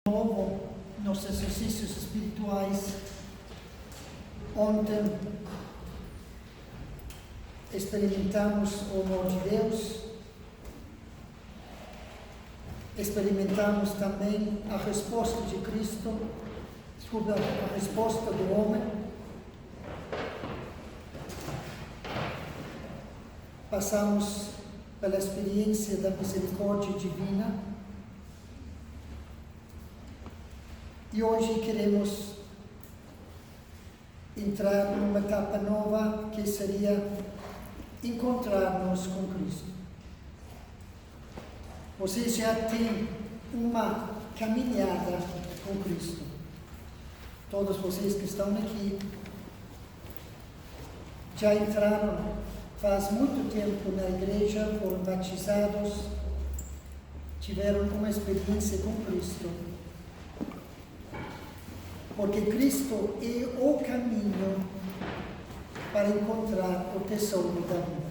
novo nos exercícios espirituais. Ontem experimentamos o amor de Deus, experimentamos também a resposta de Cristo, a resposta do homem. Passamos pela experiência da misericórdia divina. E hoje queremos entrar numa etapa nova, que seria encontrar-nos com Cristo. Vocês já têm uma caminhada com Cristo. Todos vocês que estão aqui já entraram faz muito tempo na igreja, foram batizados, tiveram uma experiência com Cristo. Porque Cristo é o caminho para encontrar o tesouro da vida.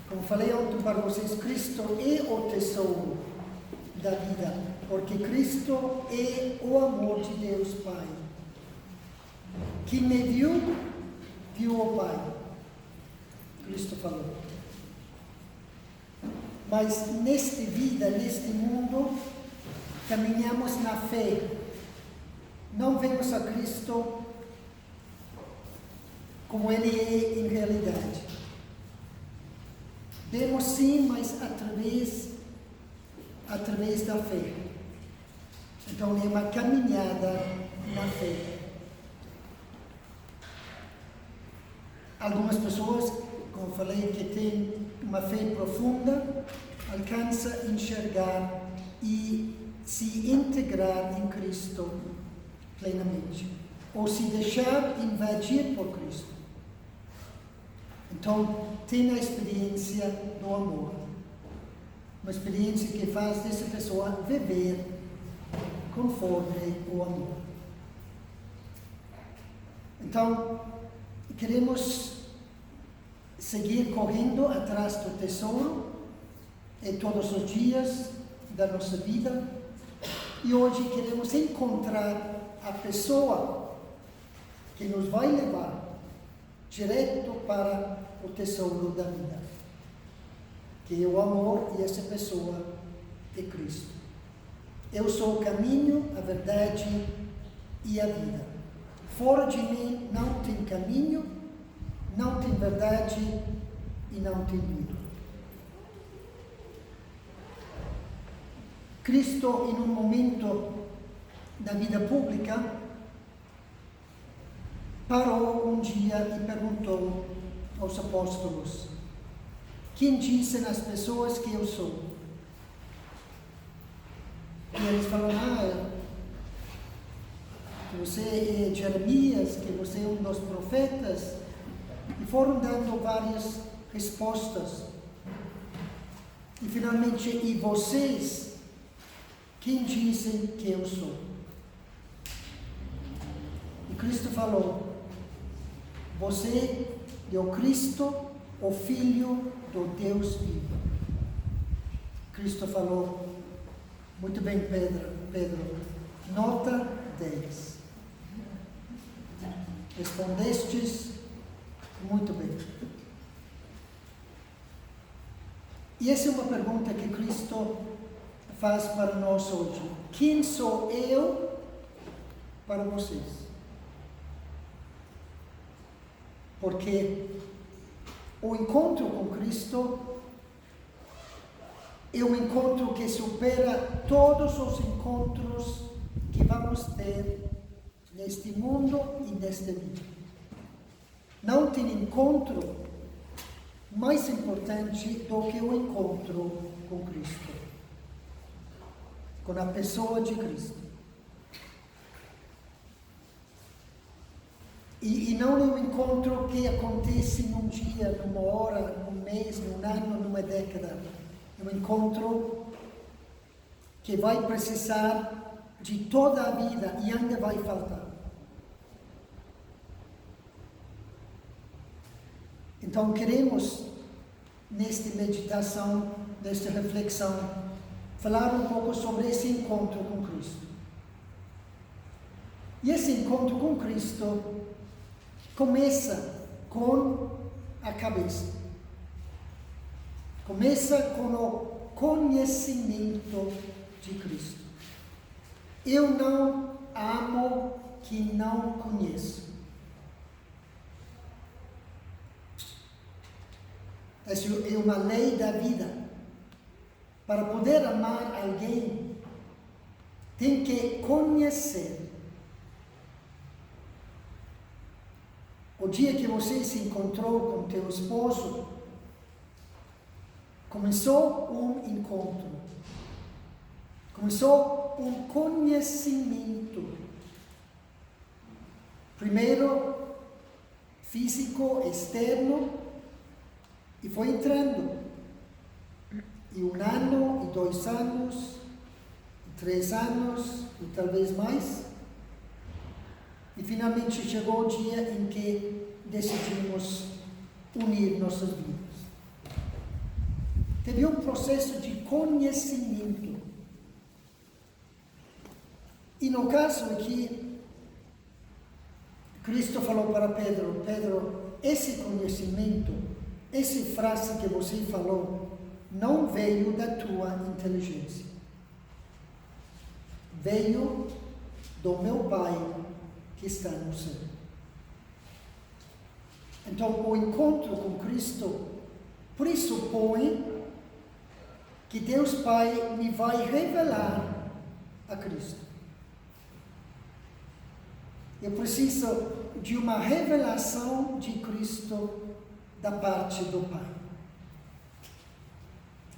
Como falei ontem para vocês, Cristo é o tesouro da vida, porque Cristo é o amor de Deus Pai, que me viu o Pai. Cristo falou. Mas nesta vida, neste mundo, caminhamos na fé. Não vemos a Cristo como Ele é em realidade. Vemos sim, mas através da fé. Então é uma caminhada na fé. Algumas pessoas, como falei, que têm uma fé profunda, alcançam a enxergar e se integrar em Cristo plenamente, ou se deixar invadir por Cristo. Então, tem a experiência do amor, uma experiência que faz dessa pessoa viver conforme o amor. Então, queremos seguir correndo atrás do tesouro todos os dias da nossa vida, e hoje queremos encontrar a pessoa que nos vai levar direto para o tesouro da vida, que é o amor, e essa pessoa é Cristo. Eu sou o caminho, a verdade e a vida. Fora de mim não tem caminho, não tem verdade e não tem vida. Cristo, em um momento da vida pública, parou um dia e perguntou aos apóstolos: quem dizem as pessoas que eu sou? E eles falaram: que você é Jeremias, que você é um dos profetas. E foram dando várias respostas. E finalmente: e vocês, quem dizem que eu sou? E Cristo falou: você é o Cristo, o Filho do Deus vivo. Cristo falou: muito bem, Pedro, nota 10. Respondestes muito bem. E essa é uma pergunta que Cristo faz para nós hoje. Quem sou eu para vocês? Porque o encontro com Cristo é um encontro que supera todos os encontros que vamos ter neste mundo e nesta vida. Não tem encontro mais importante do que o encontro com Cristo, com a pessoa de Cristo. E não é um encontro que acontece num dia, numa hora, num mês, num ano, numa década. É um encontro que vai precisar de toda a vida e ainda vai faltar. Então queremos, nesta meditação, nesta reflexão, falar um pouco sobre esse encontro com Cristo. E esse encontro com Cristo começa com a cabeça. Começa com o conhecimento de Cristo. Eu não amo quem não conheço. Essa é uma lei da vida. Para poder amar alguém, tem que conhecer. O dia que você se encontrou com teu esposo, começou um encontro. Começou um conhecimento. Primeiro, físico, externo, e foi entrando. E 1 ano, e 2 anos, e 3 anos, e talvez mais. E finalmente chegou o dia em que decidimos unir nossas vidas. Teve um processo de conhecimento. E no caso aqui, Cristo falou para Pedro: Pedro, esse conhecimento, essa frase que você falou, não veio da tua inteligência. Veio do meu Pai que está no céu. Então, o encontro com Cristo pressupõe que Deus Pai me vai revelar a Cristo. Eu preciso de uma revelação de Cristo da parte do Pai.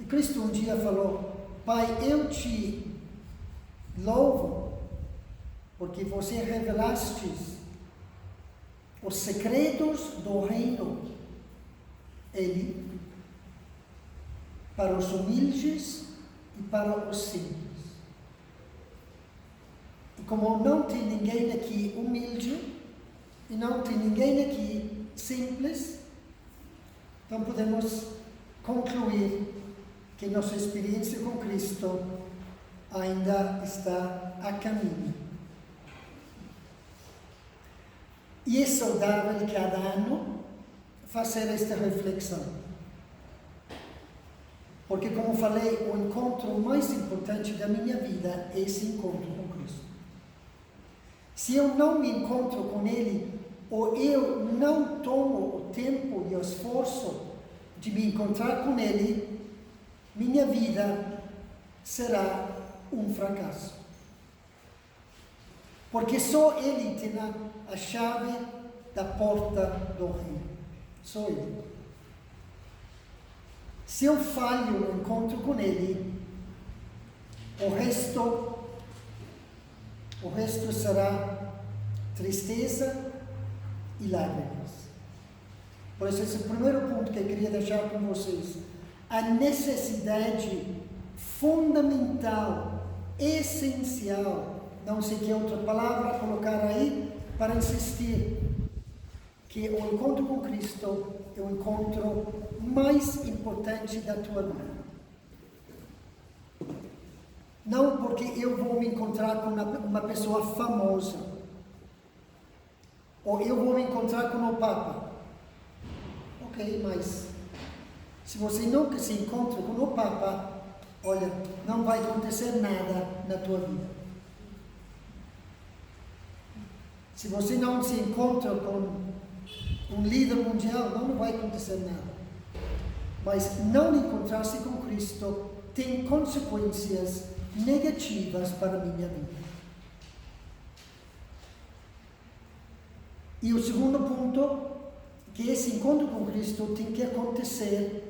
E Cristo um dia falou: Pai, eu te louvo porque você revelaste os segredos do reino, Ele, para os humildes e para os simples. E como não tem ninguém aqui humilde, e não tem ninguém aqui simples, então podemos concluir que nossa experiência com Cristo ainda está a caminho. E é saudável cada ano fazer esta reflexão. Porque, como falei, o encontro mais importante da minha vida é esse encontro com Cristo. Se eu não me encontro com Ele, ou eu não tomo o tempo e o esforço de me encontrar com Ele, minha vida será um fracasso. Porque só Ele tem a chave da porta do reino. Só Ele. Se eu falho no encontro com Ele, o resto será tristeza e lágrimas. Por isso, esse é o primeiro ponto que eu queria deixar com vocês. A necessidade fundamental, essencial, não sei que outra palavra colocar aí, para insistir que o encontro com Cristo é o encontro mais importante da tua vida. Não porque eu vou me encontrar com uma pessoa famosa, ou eu vou me encontrar com o Papa. Ok, mas se você nunca se encontra com o Papa, olha, não vai acontecer nada na tua vida. Se você não se encontra com um líder mundial, não vai acontecer nada. Mas não encontrar-se com Cristo tem consequências negativas para a minha vida. E o segundo ponto, que esse encontro com Cristo tem que acontecer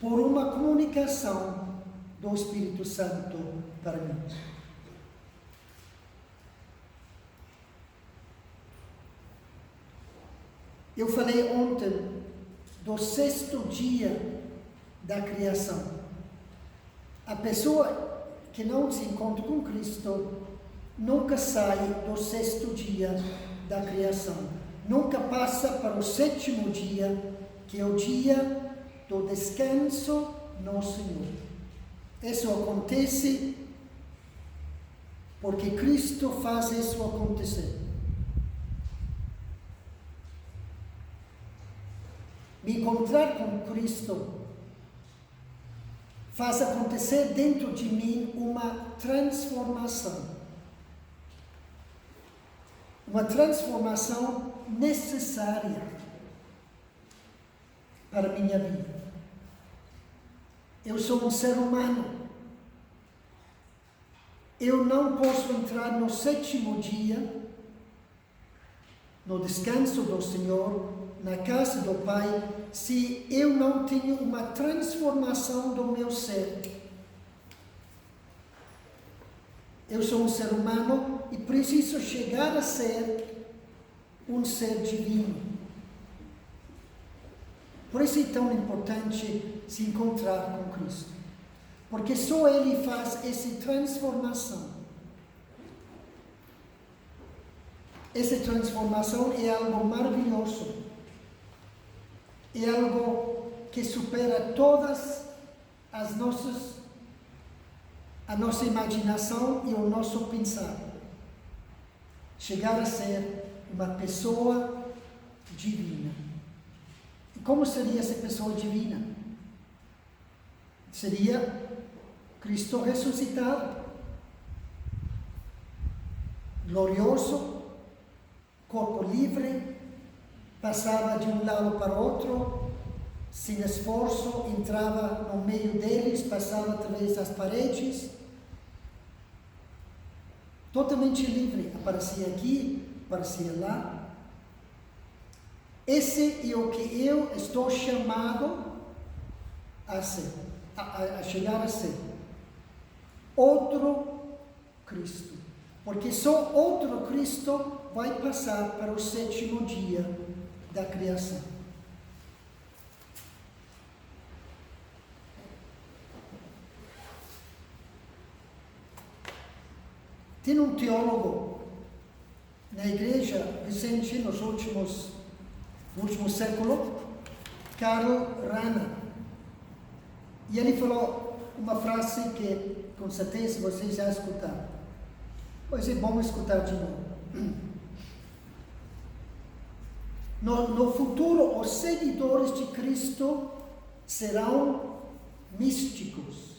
por uma comunicação do Espírito Santo para mim. Eu falei ontem do 6º dia da criação. A pessoa que não se encontra com Cristo nunca sai do 6º dia da criação. Nunca passa para o 7º dia, que é o dia do descanso no Senhor. Isso acontece porque Cristo faz isso acontecer. Me encontrar com Cristo faz acontecer dentro de mim uma transformação. Uma transformação necessária para a minha vida. Eu sou um ser humano. Eu não posso entrar no 7º dia, no descanso do Senhor, na casa do Pai, se eu não tenho uma transformação do meu ser. Eu sou um ser humano e preciso chegar a ser um ser divino. Por isso é tão importante se encontrar com Cristo. Porque só Ele faz essa transformação. Essa transformação é algo maravilhoso. É algo que supera todas a nossa imaginação e o nosso pensar. Chegar a ser uma pessoa divina. E como seria essa pessoa divina? Seria Cristo ressuscitado, glorioso, corpo livre, passava de um lado para outro, sem esforço, entrava no meio deles, passava através das paredes, totalmente livre, aparecia aqui, aparecia lá. Esse é o que eu estou chamado a ser, a chegar a ser. Outro Cristo. Porque só outro Cristo vai passar para o 7º dia da criação. Tem um teólogo na igreja recente, no último século, Karl Rahner. E ele falou uma frase que, com certeza, vocês já escutaram. Pois é bom escutar de novo. No futuro, os seguidores de Cristo serão místicos.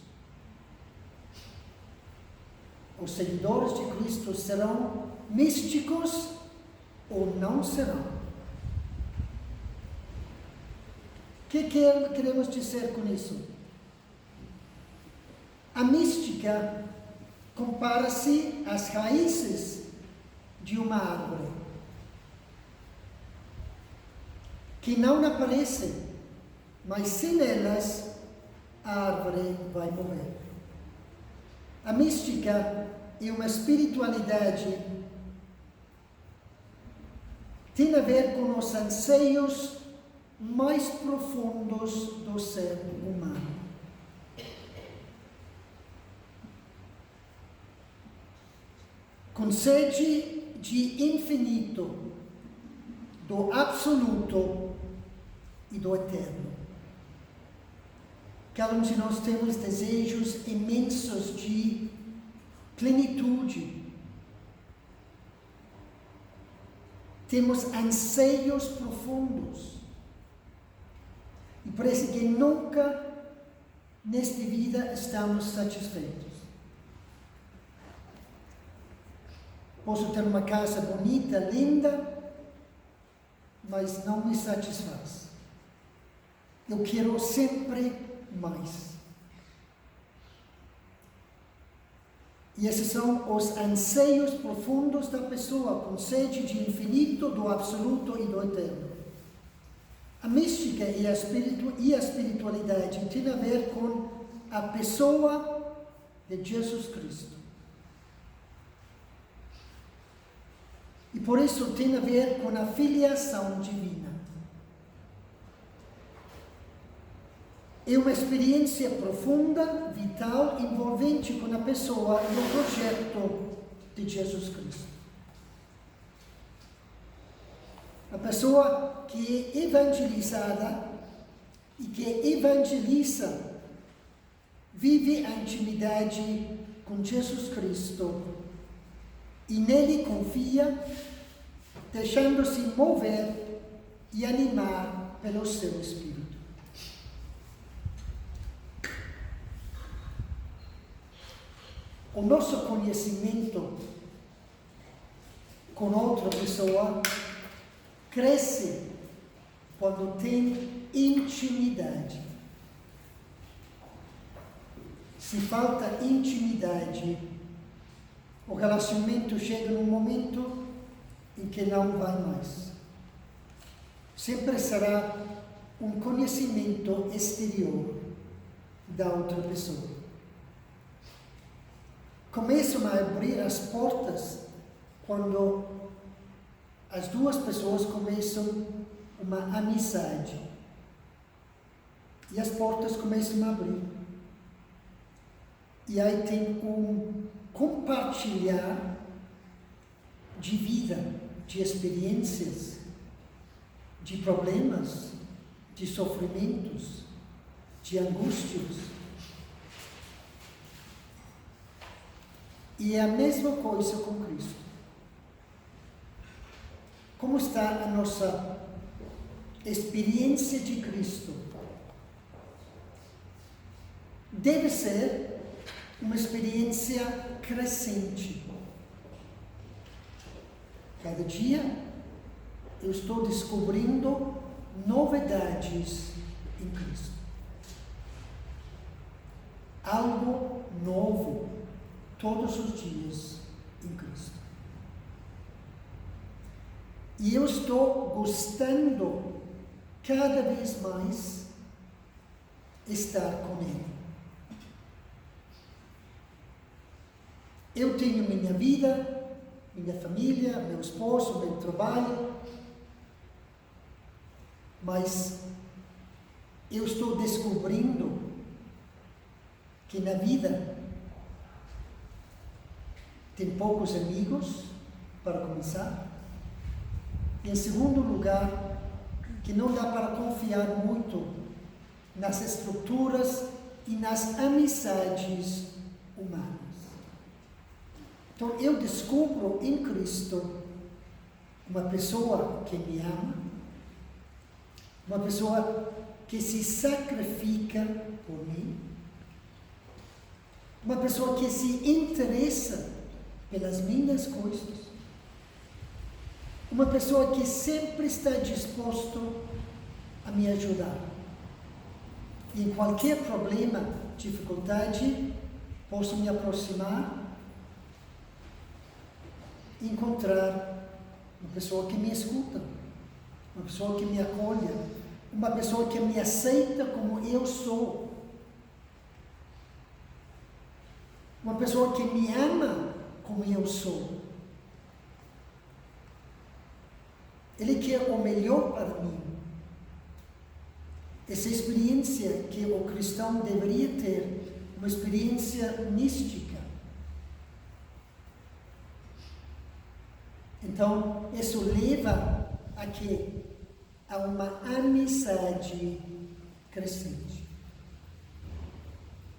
Os seguidores de Cristo serão místicos ou não serão. O que queremos dizer com isso? A mística compara-se às raízes de uma árvore, que não aparecem, mas sem elas a árvore vai morrer. A mística é uma espiritualidade, tem a ver com os anseios mais profundos do ser humano. Com sede de infinito, do absoluto e do eterno. Cada um de nós temos desejos imensos de plenitude. Temos anseios profundos. E parece que nunca nesta vida estamos satisfeitos. Posso ter uma casa bonita, linda, mas não me satisfaz. Eu quero sempre mais. E esses são os anseios profundos da pessoa, com sede de infinito, do absoluto e do eterno. A mística e a espiritualidade têm a ver com a pessoa de Jesus Cristo. E por isso tem a ver com a filiação divina. É uma experiência profunda, vital, envolvente com a pessoa e o projeto de Jesus Cristo. A pessoa que é evangelizada e que evangeliza vive a intimidade com Jesus Cristo e nele confia, deixando-se mover e animar pelo seu Espírito. O nosso conhecimento com outra pessoa cresce quando tem intimidade. Se falta intimidade, o relacionamento chega num momento em que não vai mais. Sempre será um conhecimento exterior da outra pessoa. Começam a abrir as portas quando as duas pessoas começam uma amizade. E as portas começam a abrir. E aí tem um compartilhar de vida, de experiências, de problemas, de sofrimentos, de angústias. E é a mesma coisa com Cristo. Como está a nossa experiência de Cristo? Deve ser uma experiência crescente. Cada dia eu estou descobrindo novidades em Cristo. Algo novo todos os dias em Cristo. E eu estou gostando cada vez mais estar com Ele. Eu tenho minha vida, minha família, meu esposo, meu trabalho, mas eu estou descobrindo que na vida tem poucos amigos, para começar. Em segundo lugar, que não dá para confiar muito nas estruturas e nas amizades humanas. Então, eu descubro em Cristo uma pessoa que me ama, uma pessoa que se sacrifica por mim, uma pessoa que se interessa pelas minhas coisas, uma pessoa que sempre está disposto a me ajudar. E em qualquer problema, dificuldade, posso me aproximar e encontrar uma pessoa que me escuta, uma pessoa que me acolhe, uma pessoa que me aceita como eu sou, uma pessoa que me ama como eu sou. Ele quer o melhor para mim. Essa experiência que o cristão deveria ter, uma experiência mística. Então, isso leva a que há uma amizade crescente.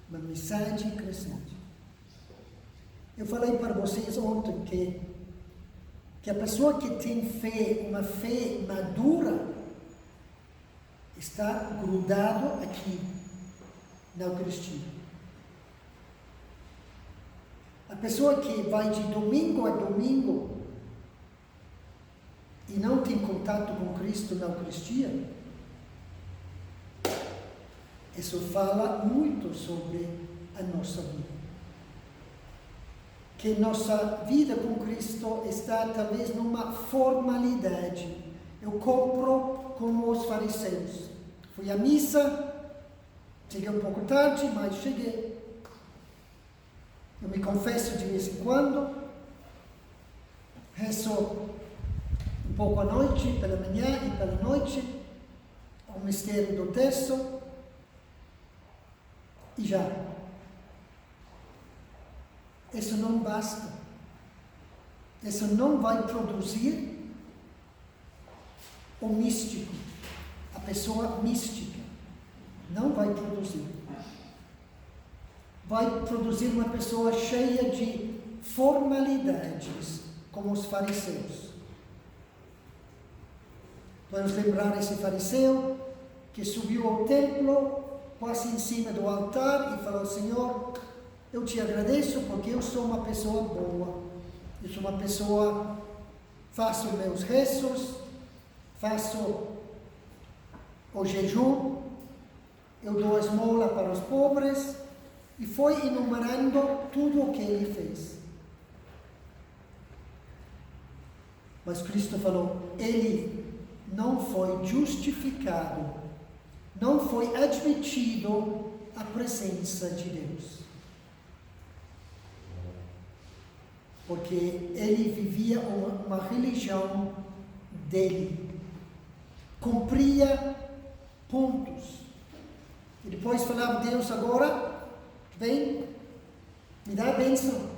Uma amizade crescente. Eu falei para vocês ontem que a pessoa que tem fé, uma fé madura, está grudado aqui na Eucaristia. A pessoa que vai de domingo a domingo e não tem contato com Cristo na Eucaristia, isso fala muito sobre a nossa vida. Que nossa vida com Cristo está talvez numa formalidade. Eu compro como os fariseus. Fui à missa, cheguei um pouco tarde, mas cheguei. Eu me confesso de vez em quando, rezo um pouco à noite, pela manhã e pela noite, o mistério do terço, e já. Isso não basta. Isso não vai produzir o místico, a pessoa mística. Não vai produzir. vai produzir uma pessoa cheia de formalidades, como os fariseus. Vamos lembrar esse fariseu que subiu ao templo, quase em cima do altar, e falou: Senhor, eu te agradeço porque eu sou uma pessoa boa. Eu sou uma pessoa, faço meus rezos, faço o jejum, eu dou a esmola para os pobres, e foi enumerando tudo o que ele fez. Mas Cristo falou: ele não foi justificado, não foi admitido à presença de Deus. Porque ele vivia uma religião dele, cumpria pontos. E depois falava: Deus, agora, vem, me dá a bênção,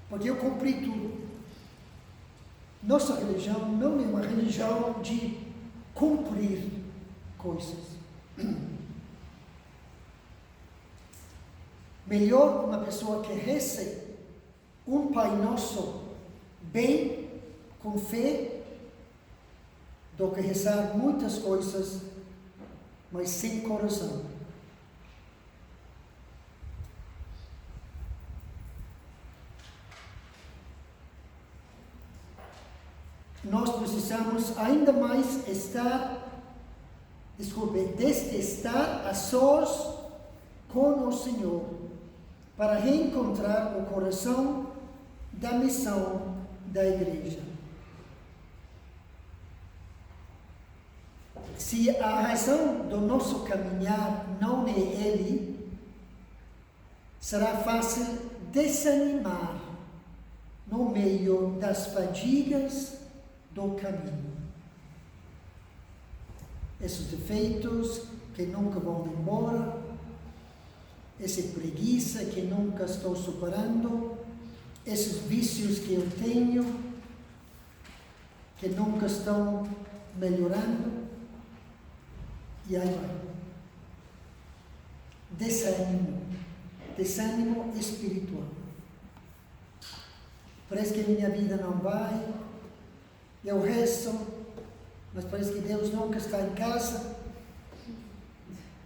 porque eu cumpri tudo. Nossa religião não é uma religião de cumprir coisas. Melhor uma pessoa que reze um Pai Nosso bem, com fé, do que rezar muitas coisas, mas sem coração. Nós precisamos ainda mais desde estar a sós com o Senhor, para reencontrar o coração da missão da igreja. Se a razão do nosso caminhar não é Ele, será fácil desanimar no meio das fadigas do caminho. Esses defeitos que nunca vão embora, essa preguiça que nunca estou superando, esses vícios que eu tenho, que nunca estão melhorando, e aí vai. Desânimo espiritual. Parece que minha vida não vai, eu rezo, mas parece que Deus nunca está em casa,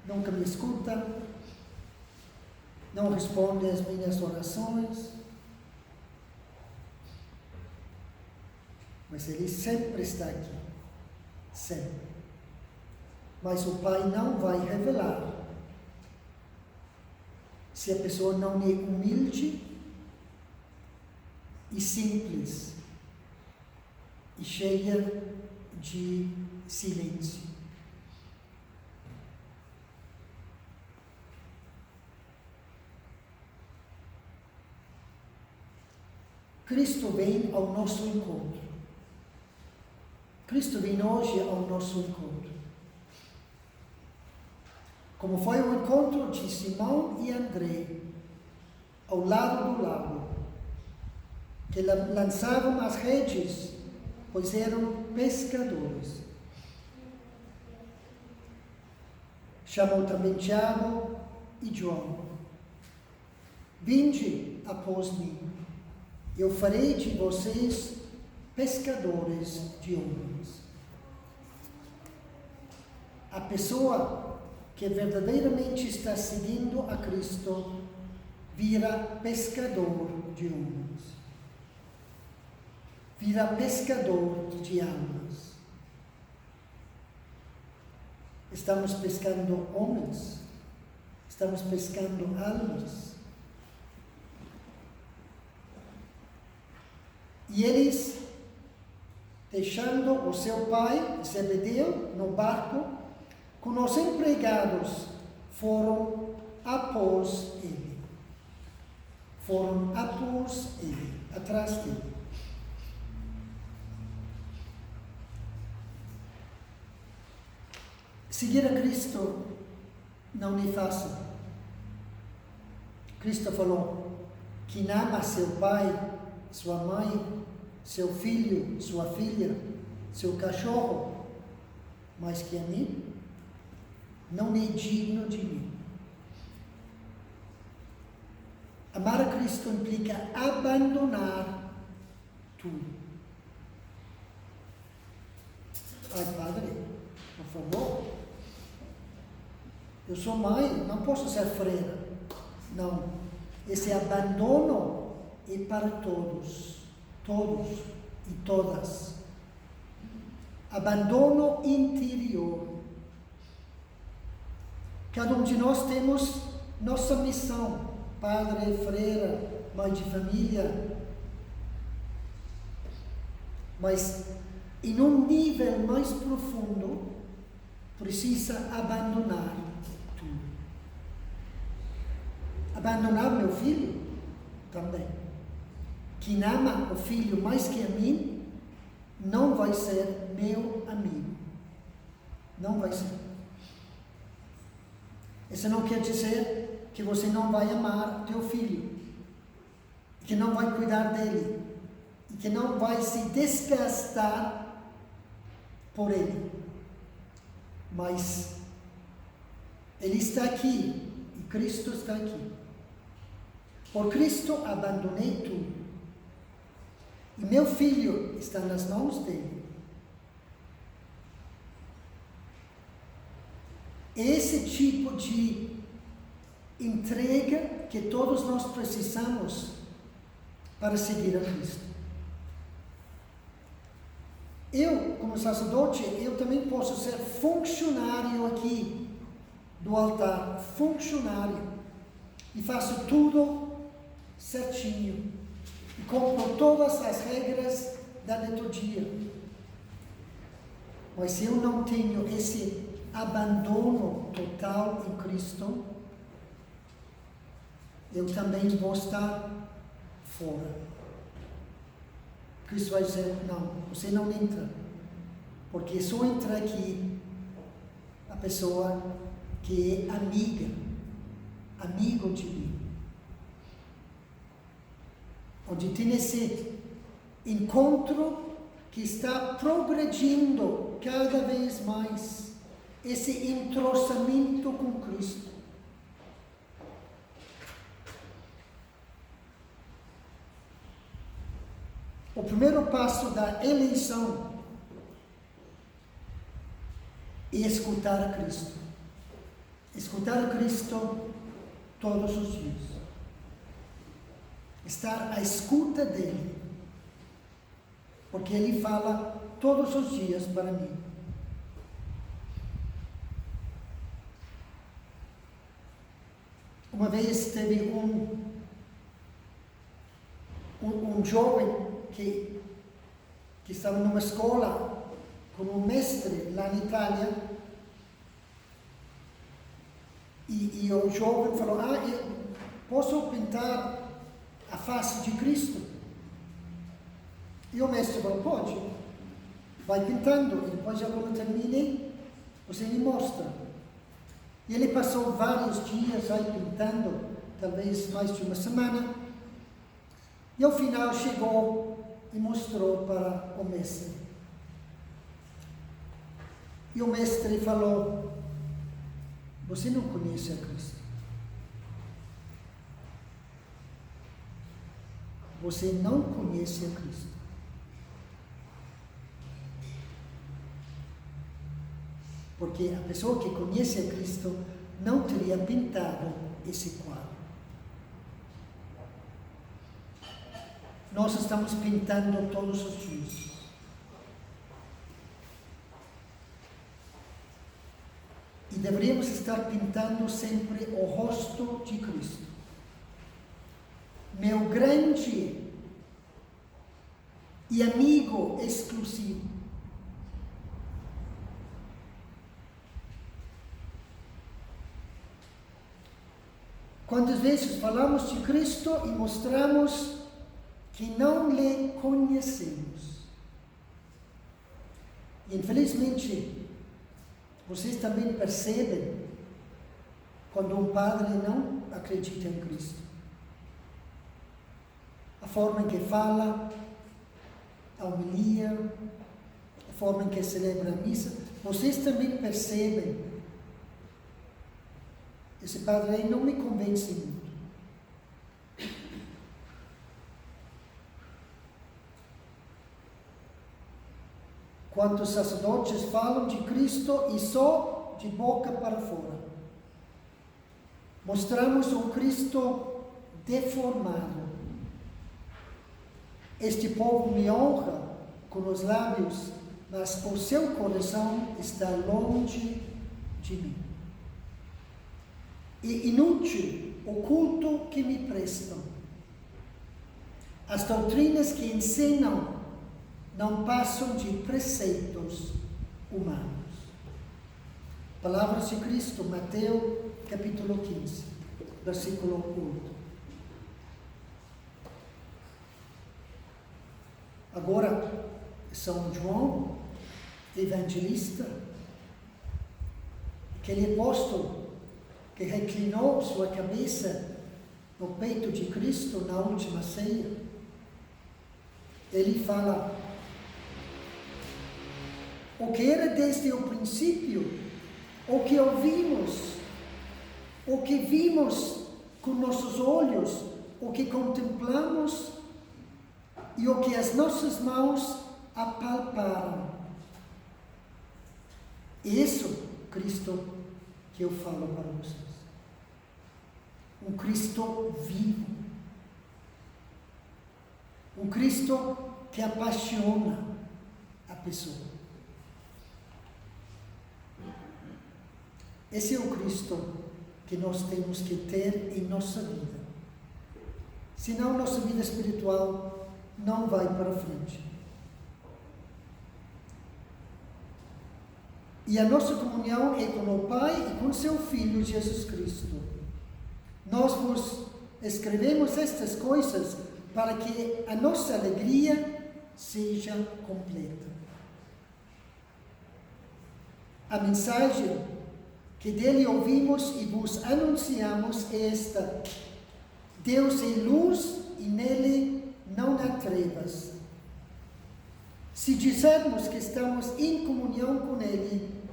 nunca me escuta, não responde às minhas orações. Mas Ele sempre está aqui, sempre. Mas o Pai não vai revelar se a pessoa não é humilde e simples e cheia de silêncio. Cristo vem ao nosso encontro. Cristo vem hoje ao nosso encontro. Como foi o encontro de Simão e André, ao lado do lago, que lançavam as redes, pois eram pescadores. Chamou também Tiago e João. Vinde após mim, eu farei de vocês pescadores de homens. A pessoa que verdadeiramente está seguindo a Cristo vira pescador de homens, vira pescador de almas. Estamos pescando homens, estamos pescando almas. E eles, deixando o seu pai, Zebedeu, no barco, com os empregados, foram após ele. Foram após ele, atrás dele. Seguir a Cristo não é fácil. Cristo falou: quem ama seu pai, sua mãe, seu filho, sua filha, seu cachorro, mais que a mim, não é digno de mim. Amar a Cristo implica abandonar tudo. Ai, padre, por favor, eu sou mãe, não posso ser freira. Não, esse abandono é para todos e todas. Abandono interior. Cada um de nós temos nossa missão, padre, freira, mãe de família. Mas em um nível mais profundo, precisa abandonar tudo. Abandonar meu filho também. Quem ama o filho mais que a mim, não vai ser meu amigo. Não vai ser. Isso não quer dizer que você não vai amar teu filho, que não vai cuidar dele, e que não vai se desgastar por ele. Mas ele está aqui e Cristo está aqui. Por Cristo abandonei tudo. E meu filho está nas mãos dele. Esse tipo de entrega que todos nós precisamos para seguir a Cristo. Eu, como sacerdote, eu também posso ser funcionário aqui do altar, funcionário, e faço tudo certinho, e cumpro todas as regras da liturgia. Mas se eu não tenho esse abandono total em Cristo, eu também vou estar fora. Cristo vai dizer, não, você não entra, porque só entra aqui a pessoa que é amigo de mim. Onde tem esse encontro que está progredindo cada vez mais, esse entrosamento com Cristo. O primeiro passo da eleição é escutar a Cristo. Escutar a Cristo todos os dias. Estar à escuta dele. Porque ele fala todos os dias para mim. Uma vez teve um jovem que estava numa escola com um mestre lá na Itália, e o jovem falou, eu posso pintar a face de Cristo? E o mestre falou, pode, vai pintando, e depois quando termine, você me mostra. E ele passou vários dias aí pintando, talvez mais de uma semana, e ao final chegou e mostrou para o mestre. E o mestre falou, você não conhece a Cristo. Você não conhece a Cristo. Porque a pessoa que conhece a Cristo não teria pintado esse quadro. Nós estamos pintando todos os dias. E deveríamos estar pintando sempre o rosto de Cristo. Meu grande e amigo exclusivo. Quantas vezes falamos de Cristo e mostramos que não lhe conhecemos? E, infelizmente, vocês também percebem quando um padre não acredita em Cristo. A forma em que fala, a homilia, a forma em que celebra a missa, vocês também percebem. Esse padre aí não me convence muito. Quantos sacerdotes falam de Cristo e só de boca para fora. Mostramos um Cristo deformado. Este povo me honra com os lábios, mas o seu coração está longe de mim. E inútil o culto que me prestam. As doutrinas que ensinam não passam de preceitos humanos. Palavras de Cristo, Mateus capítulo 15, versículo 8. Agora, São João, evangelista, aquele apóstolo que reclinou sua cabeça no peito de Cristo na última ceia, ele fala: o que era desde o princípio, o que ouvimos, o que vimos com nossos olhos, o que contemplamos e o que as nossas mãos apalparam. Isso, Cristo, que eu falo para vocês. Um Cristo vivo. Um Cristo que apaixona a pessoa. Esse é o Cristo que nós temos que ter em nossa vida. Senão, nossa vida espiritual não vai para frente. E a nossa comunhão é com o Pai e com seu Filho Jesus Cristo. Nós vos escrevemos estas coisas para que a nossa alegria seja completa. A mensagem que dele ouvimos e vos anunciamos é esta: Deus é luz e nele não há trevas. Se dissermos que estamos em comunhão com ele,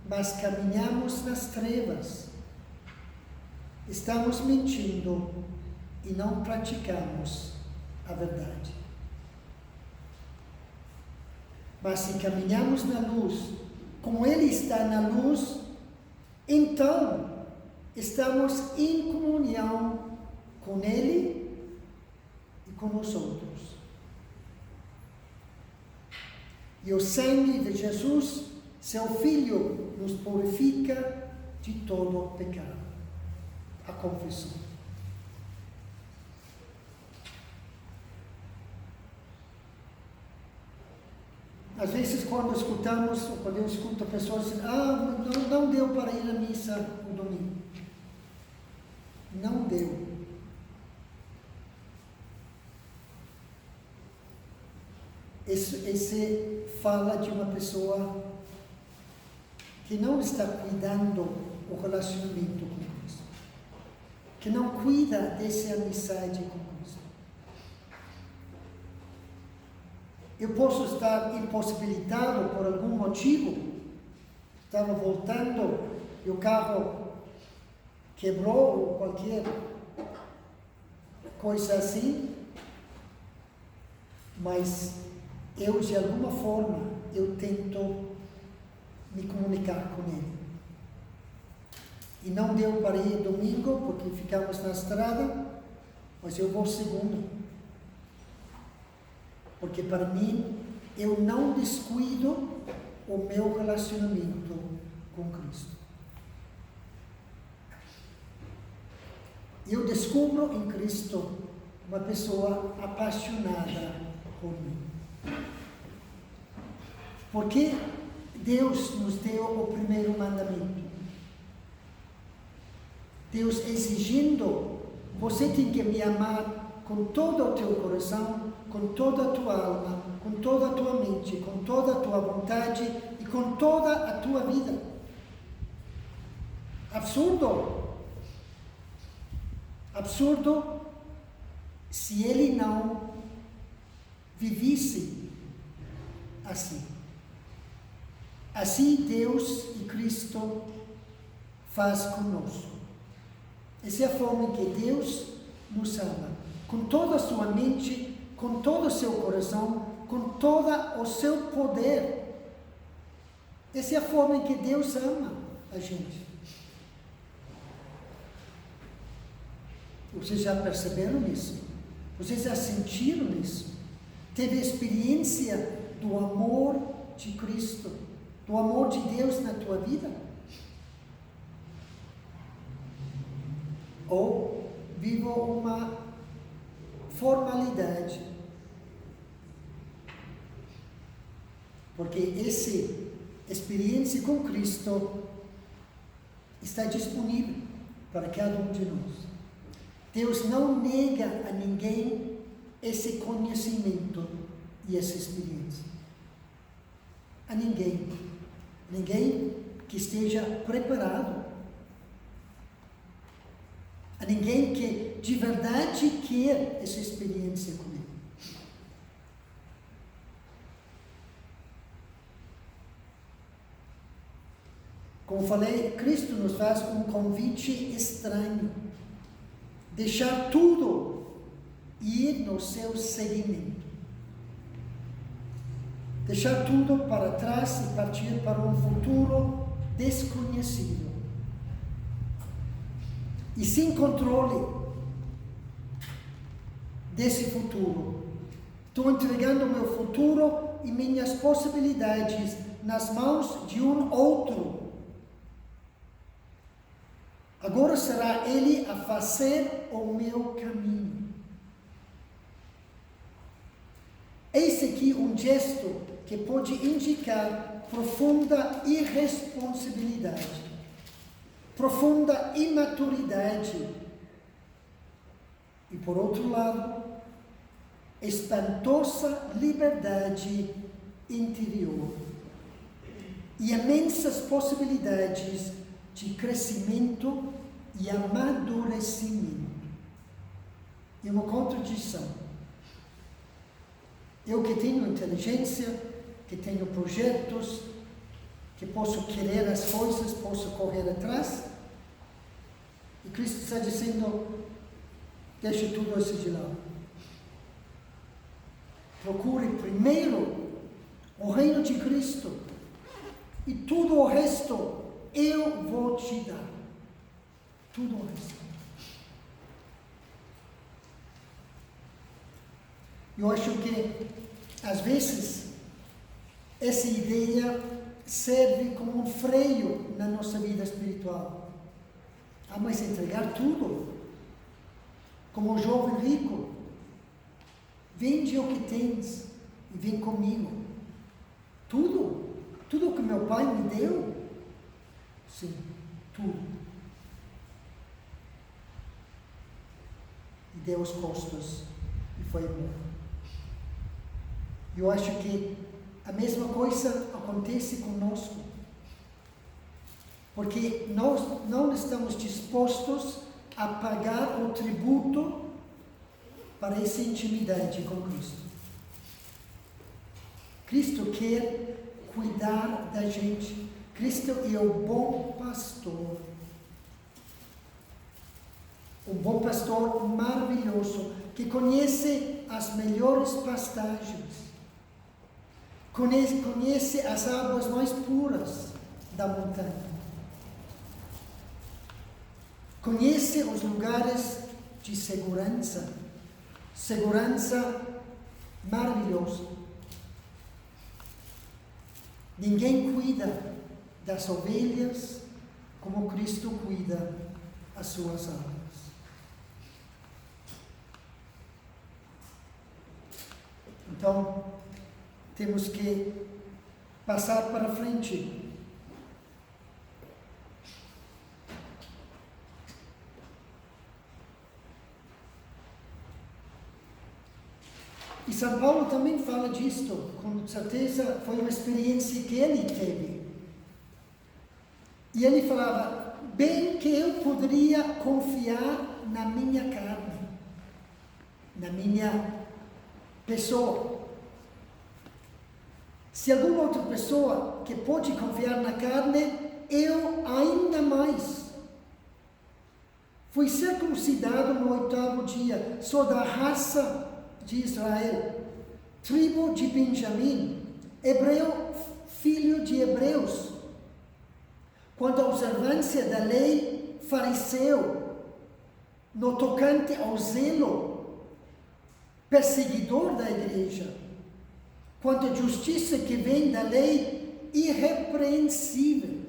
mas caminhamos nas trevas, estamos mentindo e não praticamos a verdade. Mas se caminhamos na luz, como ele está na luz, então estamos em comunhão com ele e com os outros. E o sangue de Jesus, seu Filho, nos purifica de todo o pecado. A confissão. Às vezes, quando escutamos, ou quando eu escuto pessoas dizendo: não deu para ir à missa no domingo. Não deu. Esse fala de uma pessoa que não está cuidando o relacionamento com Cristo, que não cuida dessa amizade com Cristo. Eu posso estar impossibilitado por algum motivo, estava voltando e o carro quebrou ou qualquer coisa assim, mas eu, de alguma forma, eu tento me comunicar com ele. E não deu para ir domingo, porque ficamos na estrada, mas eu vou segunda. Porque para mim, eu não descuido o meu relacionamento com Cristo. Eu descubro em Cristo uma pessoa apaixonada por mim. Porque Deus nos deu o primeiro mandamento. Deus exigindo: você tem que me amar com todo o teu coração, com toda a tua alma, com toda a tua mente, com toda a tua vontade e com toda a tua vida. Absurdo! Absurdo se ele não vivesse assim. Assim Deus e Cristo faz conosco. Essa é a forma em que Deus nos ama. Com toda a sua mente, com todo o seu coração, com todo o seu poder. Essa é a forma em que Deus ama a gente. Vocês já perceberam isso? Vocês já sentiram isso? Teve experiência do amor de Cristo, do amor de Deus na tua vida? Ou vivo uma formalidade? Porque essa experiência com Cristo está disponível para cada um de nós. Deus não nega a ninguém esse conhecimento e essa experiência. A ninguém. Ninguém que esteja preparado. A ninguém que de verdade quer essa experiência comigo. Como falei, Cristo nos faz um convite estranho. Deixar tudo e ir no seu seguimento. Deixar tudo para trás e partir para um futuro desconhecido. E sem controle desse futuro. Estou entregando o meu futuro e minhas possibilidades nas mãos de um outro. Agora será Ele a fazer o meu caminho. Eis aqui um gesto que pode indicar profunda irresponsabilidade, profunda imaturidade e, por outro lado, espantosa liberdade interior e imensas possibilidades de crescimento e amadurecimento. É uma contradição. Eu que tenho inteligência, que tenho projetos, que posso querer as coisas, posso correr atrás, e Cristo está dizendo, deixe tudo isso de lado. Procure primeiro o reino de Cristo, e tudo o resto eu vou te dar. Tudo o resto. Eu acho que, às vezes, essa ideia serve como um freio na nossa vida espiritual. Mas entregar tudo, como o jovem rico, vende o que tens e vem comigo. Tudo que meu pai me deu, sim, tudo. E deu os custos e foi embora. Eu acho que a mesma coisa acontece conosco. Porque nós não estamos dispostos a pagar o tributo para essa intimidade com Cristo. Cristo quer cuidar da gente. Cristo é o bom pastor. Um bom pastor maravilhoso, que conhece as melhores pastagens. Conhece as águas mais puras da montanha. Conhece os lugares de segurança. Segurança maravilhosa. Ninguém cuida das ovelhas como Cristo cuida as suas almas. Então, temos que passar para frente. E São Paulo também fala disto, com certeza foi uma experiência que ele teve. E ele falava, bem que eu poderia confiar na minha carne, na minha pessoa. Se alguma outra pessoa que pode confiar na carne, eu ainda mais. Fui circuncidado no 8º dia, sou da raça de Israel, tribo de Benjamim, hebreu filho de Hebreus. Quanto à observância da lei, fariseu, no tocante ao zelo, perseguidor da igreja. Quanto à justiça que vem da lei, irrepreensível.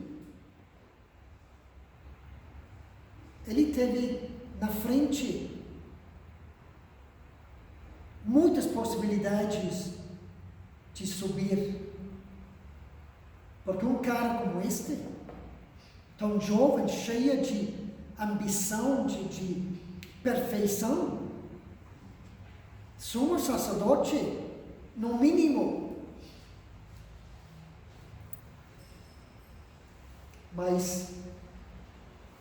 Ele teve na frente muitas possibilidades de subir. Porque um cara como este, tão jovem, cheio de ambição, de perfeição, sumo sacerdote, no mínimo. Mas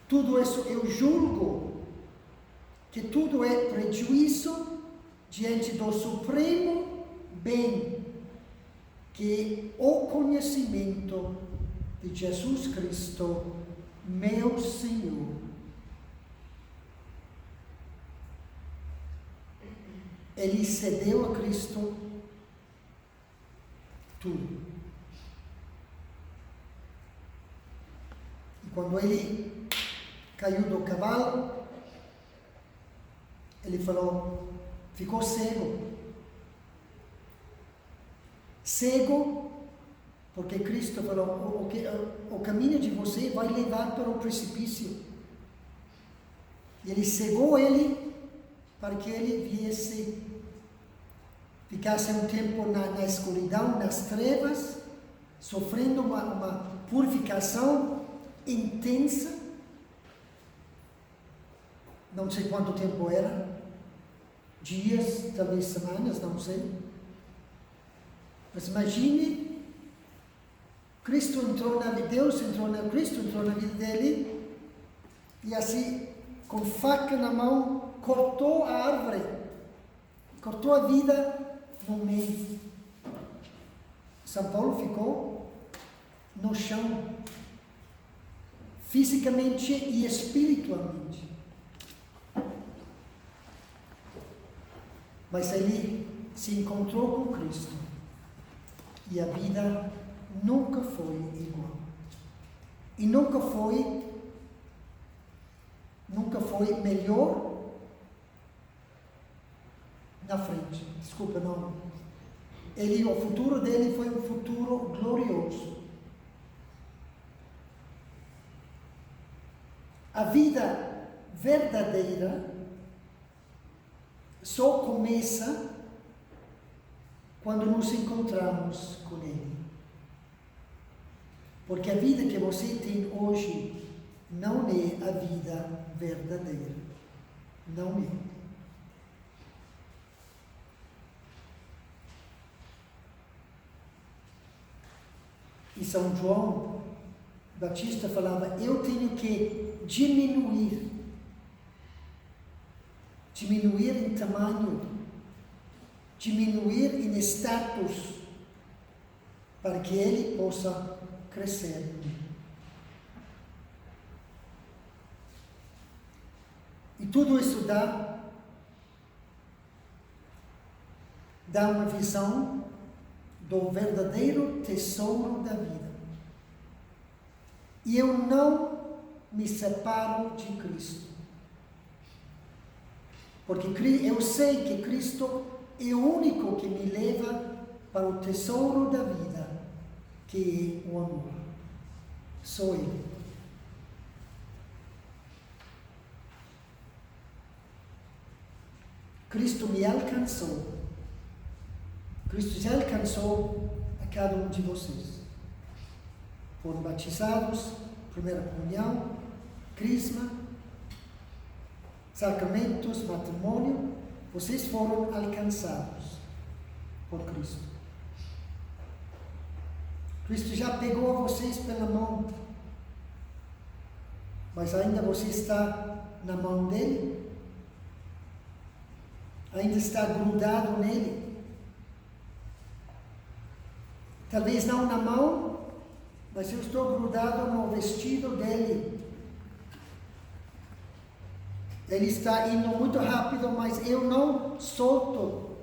tudo isso eu julgo que tudo é prejuízo diante do supremo bem, que é o conhecimento de Jesus Cristo, meu Senhor. Ele cedeu a Cristo tudo. E quando ele caiu do cavalo, ele falou, ficou cego. Cego, porque Cristo falou, o caminho de você vai levar para o precipício. E ele cegou ele para que ele viesse, ficasse um tempo na escuridão, nas trevas, sofrendo uma purificação intensa. Não sei quanto tempo era, dias, talvez semanas, não sei. Mas imagine, Cristo entrou na vida dele, e assim, com faca na mão, cortou a árvore, cortou a vida no meio. São Paulo ficou no chão, fisicamente e espiritualmente. Mas ele se encontrou com Cristo e a vida nunca foi igual. E nunca foi melhor na frente. Desculpa, não. O futuro dele foi um futuro glorioso. A vida verdadeira só começa quando nos encontramos com Ele. Porque a vida que você tem hoje não é a vida verdadeira. Não é. E São João Batista falava, eu tenho que diminuir em tamanho, diminuir em status, para que ele possa crescer. E tudo isso dá uma visão do verdadeiro tesouro da vida. E eu não me separo de Cristo. Porque eu sei que Cristo é o único que me leva para o tesouro da vida, que é o amor. Sou Ele. Cristo me alcançou. Cristo já alcançou a cada um de vocês. Foram batizados, primeira comunhão, crisma, sacramentos, matrimônio, vocês foram alcançados por Cristo. Cristo já pegou a vocês pela mão, mas ainda você está na mão dele? Ainda está grudado nele? Talvez não na mão, mas eu estou grudado no vestido dele. Ele está indo muito rápido, mas eu não solto.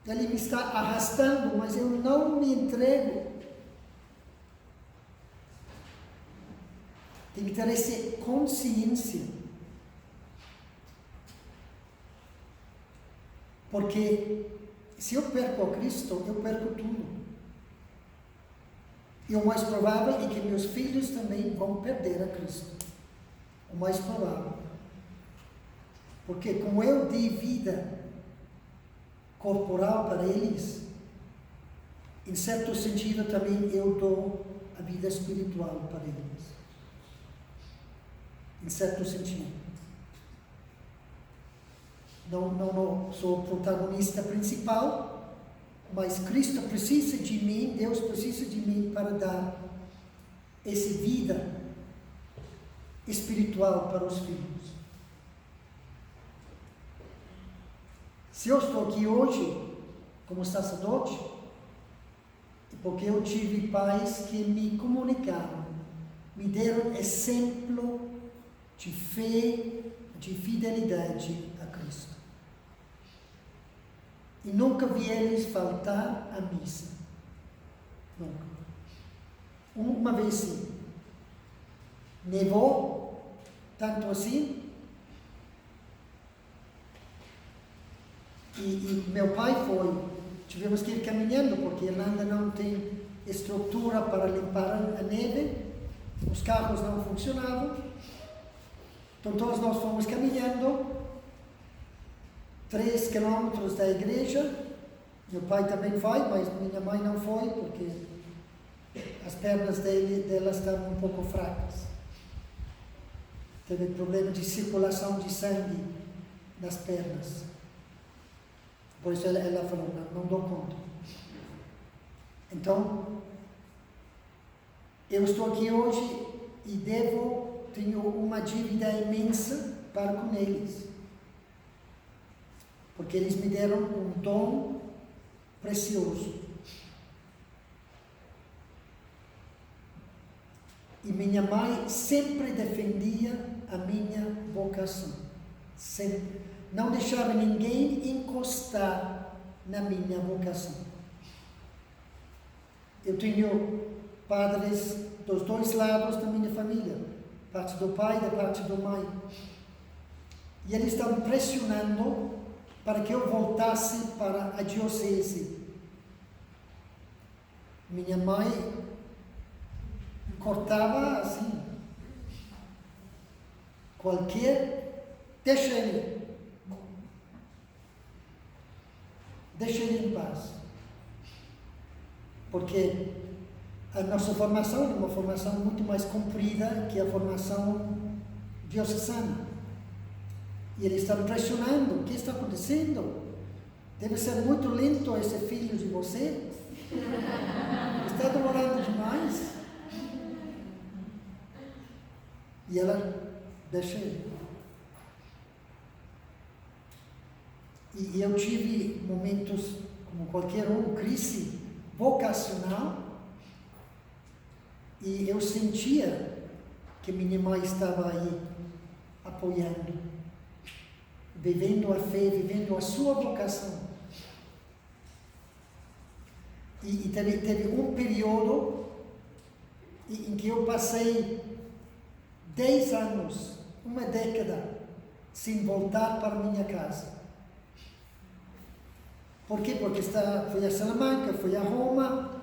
Ele me está arrastando, mas eu não me entrego. Tem que ter essa consciência. Porque se eu perco a Cristo, eu perco tudo. E o mais provável é que meus filhos também vão perder a Cristo. O mais provável. Porque como eu dei vida corporal para eles, em certo sentido também eu dou a vida espiritual para eles. Em certo sentido. Não sou o protagonista principal, mas Cristo precisa de mim, Deus precisa de mim para dar essa vida espiritual para os filhos. Se eu estou aqui hoje como sacerdote, é porque eu tive pais que me comunicaram, me deram exemplo de fé, de fidelidade a Cristo. E nunca vi eles faltar à missa. Nunca. Uma vez sim. Nevou, tanto assim. E meu pai tivemos que ir caminhando, porque a Irlanda não tem estrutura para limpar a neve, os carros não funcionavam. Então todos nós fomos caminhando 3 quilômetros da igreja. Meu pai também vai, mas minha mãe não foi, porque as pernas dela estavam um pouco fracas. Teve problema de circulação de sangue nas pernas. Por isso ela falou, não dou conta. Então, eu estou aqui hoje e tenho uma dívida imensa para com eles. Porque eles me deram um dom precioso. E minha mãe sempre defendia a minha vocação. Sempre. Não deixava ninguém encostar na minha vocação. Eu tenho padres dos 2 lados da minha família. Parte do pai e da parte da mãe. E eles estavam pressionando para que eu voltasse para a diocese. Minha mãe cortava assim. Deixa ele em paz. Porque a nossa formação é uma formação muito mais comprida que a formação diocesana. E eles estão pressionando. O que está acontecendo? Deve ser muito lento esse filho de você. Está demorando demais. E ela deixa ele. E eu tive momentos, como qualquer crise vocacional. E eu sentia que minha mãe estava aí, apoiando, vivendo a fé, vivendo a sua vocação. E teve um período em que eu passei 10 anos, uma década, sem voltar para minha casa. Por quê? Porque fui a Salamanca, fui a Roma,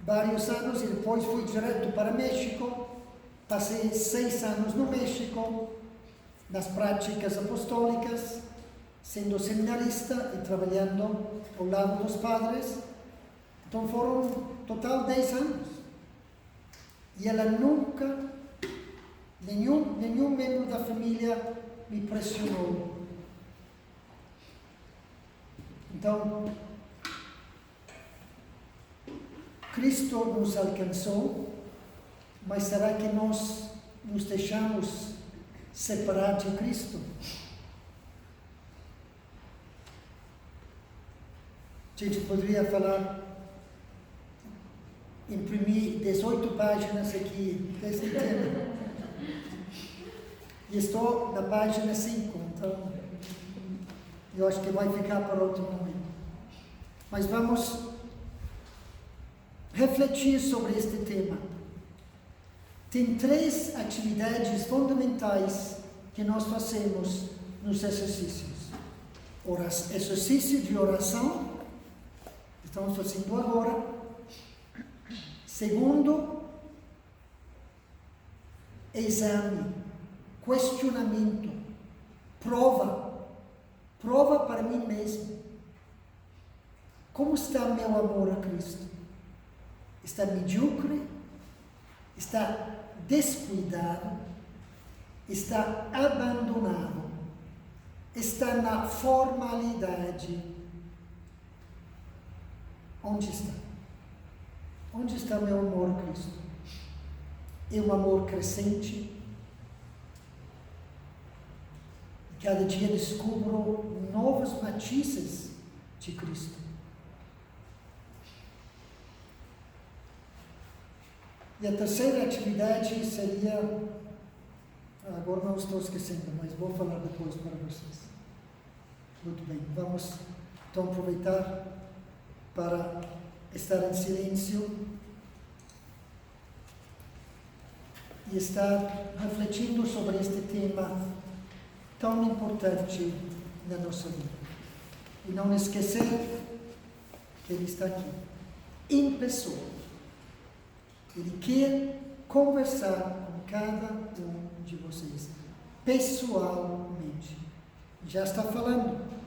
vários anos, e depois fui direto para México. Passei 6 anos no México, nas práticas apostólicas, sendo seminarista e trabalhando ao lado dos padres. Então foram total 10 anos. E ela nunca, nenhum membro da família me pressionou. Então, Cristo nos alcançou, mas será que nós nos deixamos separar de Cristo? A gente poderia falar, imprimir 18 páginas aqui desse tema. E estou na página 5, então eu acho que vai ficar para outro momento. Mas vamos refletir sobre este tema. Tem 3 atividades fundamentais que nós fazemos nos exercícios. Exercício de oração, estamos fazendo agora. Segundo, exame, questionamento, prova para mim mesmo. Como está meu amor a Cristo? Está medíocre? Está descuidado? Está abandonado? Está na formalidade? Onde está? Onde está meu amor a Cristo? É um amor crescente? Cada dia descubro novos matizes de Cristo. E a terceira atividade seria, agora não estou esquecendo, mas vou falar depois para vocês. Muito bem, vamos então aproveitar para estar em silêncio e estar refletindo sobre este tema tão importante na nossa vida. E não esquecer que Ele está aqui, em pessoa. Ele quer conversar com cada um de vocês, pessoalmente. Já está falando.